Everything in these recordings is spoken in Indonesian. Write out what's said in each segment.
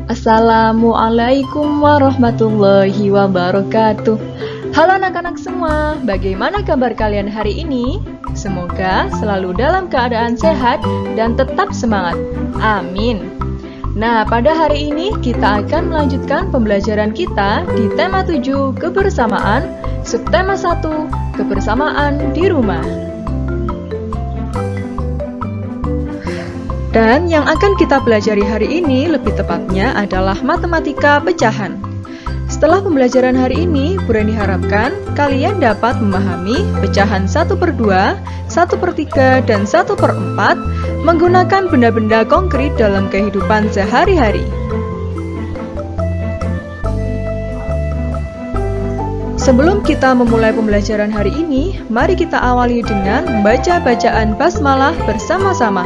Assalamualaikum warahmatullahi wabarakatuh. Halo anak-anak semua, bagaimana kabar kalian hari ini? Semoga selalu dalam keadaan sehat dan tetap semangat. Amin. Nah, pada hari ini kita akan melanjutkan pembelajaran kita di tema 7 kebersamaan, subtema 1 kebersamaan di rumah. Dan yang akan kita pelajari hari ini lebih tepatnya adalah matematika pecahan. Setelah pembelajaran hari ini, Burani harapkan kalian dapat memahami pecahan 1/2, 1/3, dan 1/4 menggunakan benda-benda konkret dalam kehidupan sehari-hari. Sebelum kita memulai pembelajaran hari ini, mari kita awali dengan membaca bacaan basmalah bersama-sama.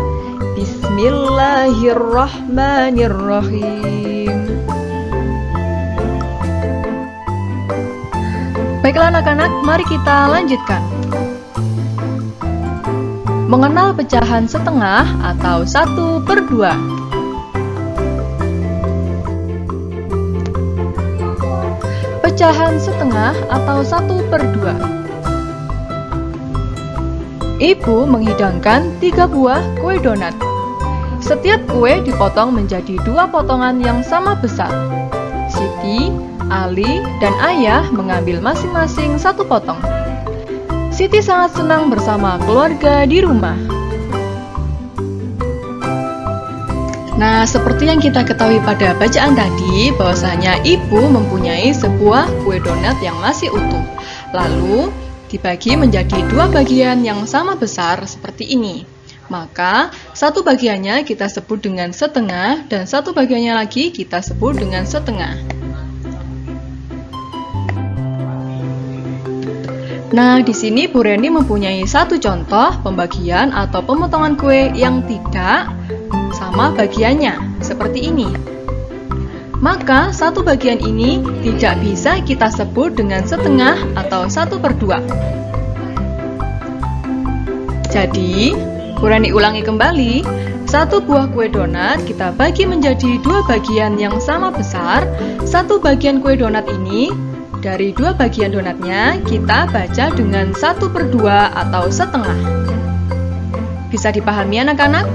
Bismillahirrahmanirrahim. Baiklah anak-anak, mari kita lanjutkan. Mengenal pecahan setengah atau 1/2. Pecahan setengah atau 1/2. Ibu menghidangkan 3 buah kue donat. Setiap kue dipotong menjadi 2 potongan yang sama besar. Siti, Ali, dan Ayah mengambil masing-masing 1 potong. Siti sangat senang bersama keluarga di rumah. Nah, seperti yang kita ketahui pada bacaan tadi, bahwasanya ibu mempunyai sebuah kue donat yang masih utuh. Lalu, dibagi menjadi 2 bagian yang sama besar seperti ini. Maka, 1 bagiannya kita sebut dengan setengah dan 1 bagiannya lagi kita sebut dengan setengah. Nah, di sini Bu Reni mempunyai 1 contoh pembagian atau pemotongan kue yang tidak sama bagiannya, seperti ini. Maka, 1 bagian ini tidak bisa kita sebut dengan setengah atau 1/2. Jadi, Bu Reni ulangi kembali, 1 buah kue donat kita bagi menjadi 2 bagian yang sama besar. 1 bagian kue donat ini, dari 2 bagian donatnya, kita baca dengan 1/2 atau setengah. Bisa dipahami anak-anak?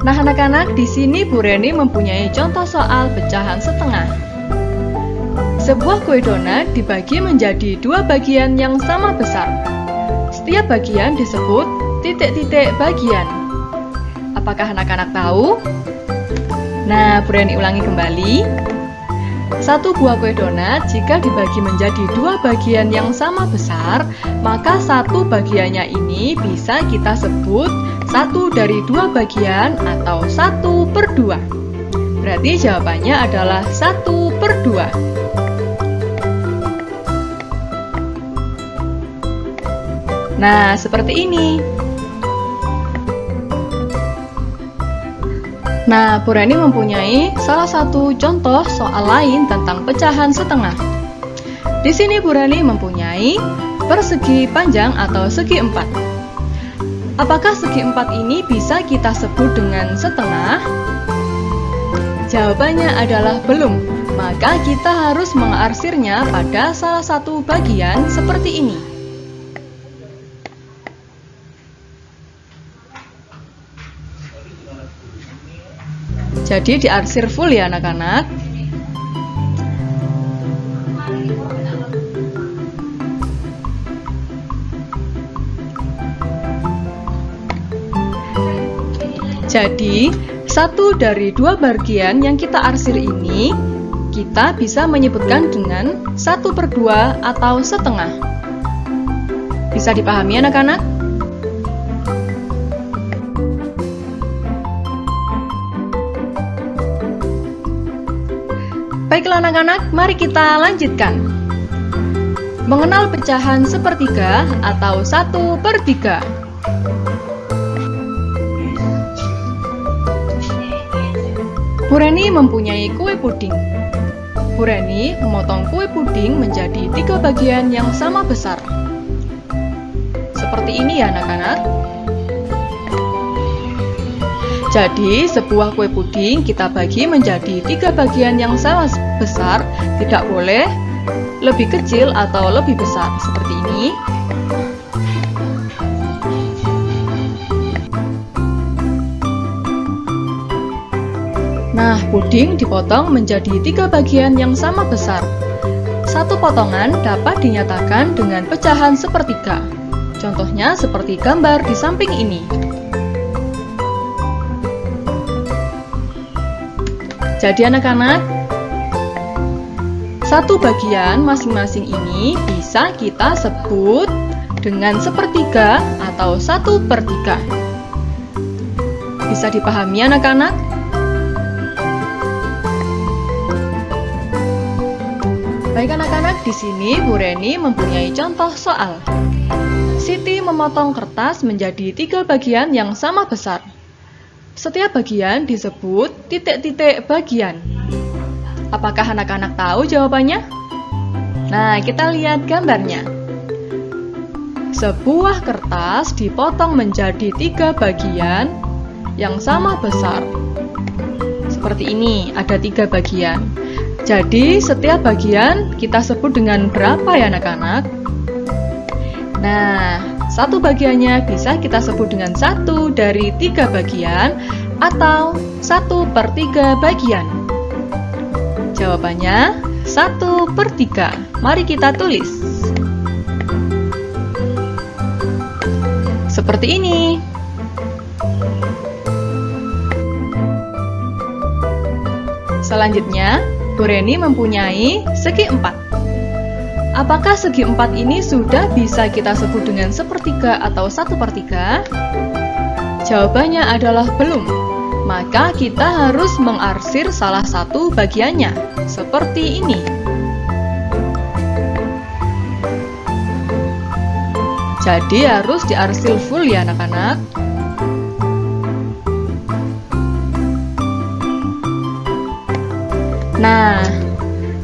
Nah anak-anak, di sini Bu Reni mempunyai contoh soal pecahan setengah. Sebuah kue donat dibagi menjadi 2 bagian yang sama besar. Setiap bagian disebut titik-titik bagian. Apakah anak-anak tahu? Nah, Bu Reni ulangi kembali. 1 buah kue donat jika dibagi menjadi 2 bagian yang sama besar, maka 1 bagiannya ini bisa kita sebut 1 dari 2 bagian atau 1/2. Berarti jawabannya adalah 1/2. Nah, seperti ini. Nah, Bu Reni mempunyai salah satu contoh soal lain tentang pecahan setengah. Di sini Bu Reni mempunyai persegi panjang atau segi 4. Apakah segi 4 ini bisa kita sebut dengan setengah? Jawabannya adalah belum. Maka kita harus mengarsirnya pada salah satu bagian seperti ini. Jadi diarsir full ya anak-anak. Jadi 1 dari 2 bagian yang kita arsir ini kita bisa menyebutkan dengan 1/2 atau setengah. Bisa dipahami anak-anak? Baiklah anak-anak, mari kita lanjutkan. Mengenal pecahan 1/3 atau 1/3. Bu Reni mempunyai kue puding. Bu Reni memotong kue puding menjadi 3 bagian yang sama besar. Seperti ini ya anak-anak. Jadi, sebuah kue puding kita bagi menjadi 3 bagian yang sama besar, tidak boleh lebih kecil atau lebih besar, seperti ini. Nah, puding dipotong menjadi 3 bagian yang sama besar. Satu potongan dapat dinyatakan dengan pecahan sepertiga. Contohnya seperti gambar di samping ini. Jadi anak-anak, satu bagian masing-masing ini bisa kita sebut dengan sepertiga atau 1/3. Bisa dipahami anak-anak? Baik anak-anak, di sini Bu Reni mempunyai contoh soal. Siti memotong kertas menjadi 3 bagian yang sama besar. Setiap bagian disebut titik-titik bagian. Apakah anak-anak tahu jawabannya? Nah, kita lihat gambarnya. Sebuah kertas dipotong menjadi 3 bagian yang sama besar. Seperti ini, ada 3 bagian. Jadi, setiap bagian kita sebut dengan berapa ya anak-anak? Nah, satu bagiannya bisa kita sebut dengan 1 dari 3 bagian atau 1/3 bagian. Jawabannya 1/3. Mari kita tulis. Seperti ini. Selanjutnya, Bu Reni mempunyai segi 4. Apakah segi 4 ini sudah bisa kita sebut dengan sepertiga atau 1/3? Jawabannya adalah belum. Maka kita harus mengarsir salah satu bagiannya, seperti ini. Jadi harus diarsir full ya anak-anak. Nah,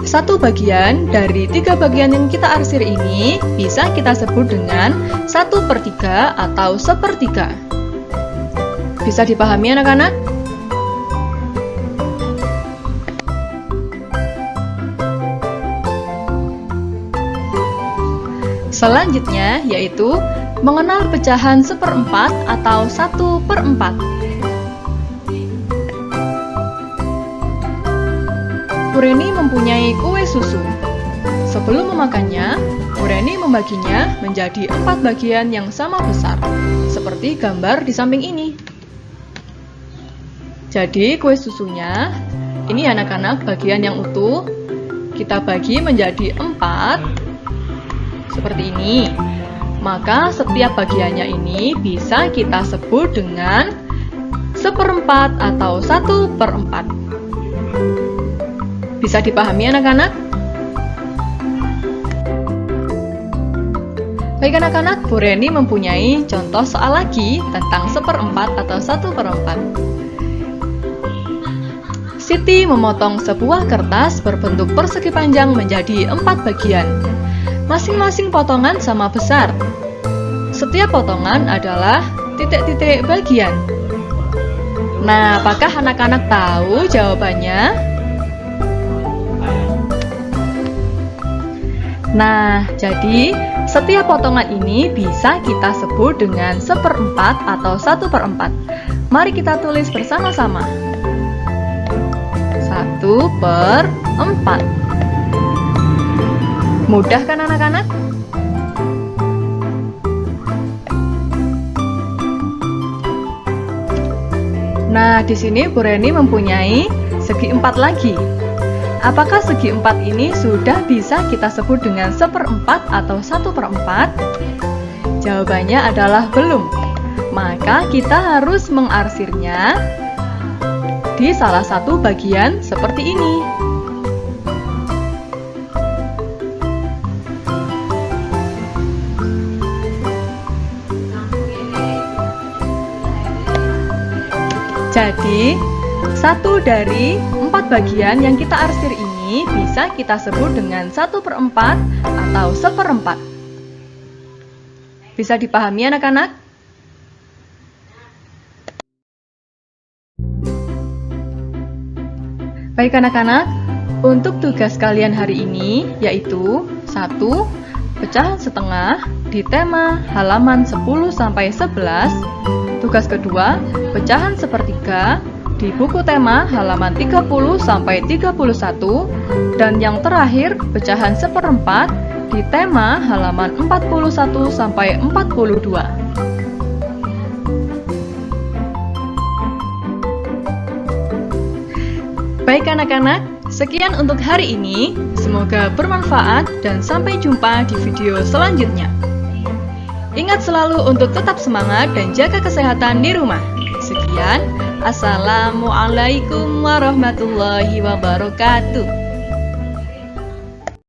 satu bagian dari 3 bagian yang kita arsir ini bisa kita sebut dengan 1/3 atau 1/3. Bisa dipahami anak-anak? Selanjutnya yaitu mengenal pecahan 1/4 atau 1/4. Bu Reni mempunyai kue susu. Sebelum memakannya, Bu Reni membaginya menjadi 4 bagian yang sama besar, seperti gambar di samping ini. Jadi kue susunya, ini anak-anak bagian yang utuh, kita bagi menjadi 4, seperti ini. Maka setiap bagiannya ini bisa kita sebut dengan 1/4 atau 1/4. Bisa dipahami anak-anak? Baik anak-anak, Bu Reni mempunyai contoh soal lagi tentang 1/4 atau 1/4. Siti memotong sebuah kertas berbentuk persegi panjang menjadi 4 bagian. Masing-masing potongan sama besar. Setiap potongan adalah titik-titik bagian. Nah, apakah anak-anak tahu jawabannya? Nah, jadi setiap potongan ini bisa kita sebut dengan 1/4 atau 1/4. Mari kita tulis bersama-sama. 1/4. Mudah kan anak-anak? Nah, di sini Bu Reni mempunyai segi 4 lagi. Apakah segi 4 ini sudah bisa kita sebut dengan 1/4 atau 1/4? Jawabannya adalah belum. Maka kita harus mengarsirnya di salah satu bagian seperti ini. Jadi, 1 dari 4 bagian yang kita arsir ini bisa kita sebut dengan 1/4 atau 1/4. Bisa dipahami anak-anak? Baik anak-anak, untuk tugas kalian hari ini yaitu 1. Pecahan setengah di tema halaman 10-11. Tugas kedua, pecahan sepertiga di buku tema halaman 30-31. Dan yang terakhir, pecahan seperempat di tema halaman 41-42. Baik anak-anak, sekian untuk hari ini. Semoga bermanfaat dan sampai jumpa di video selanjutnya. Ingat selalu untuk tetap semangat dan jaga kesehatan di rumah. Sekian, Assalamualaikum warahmatullahi wabarakatuh.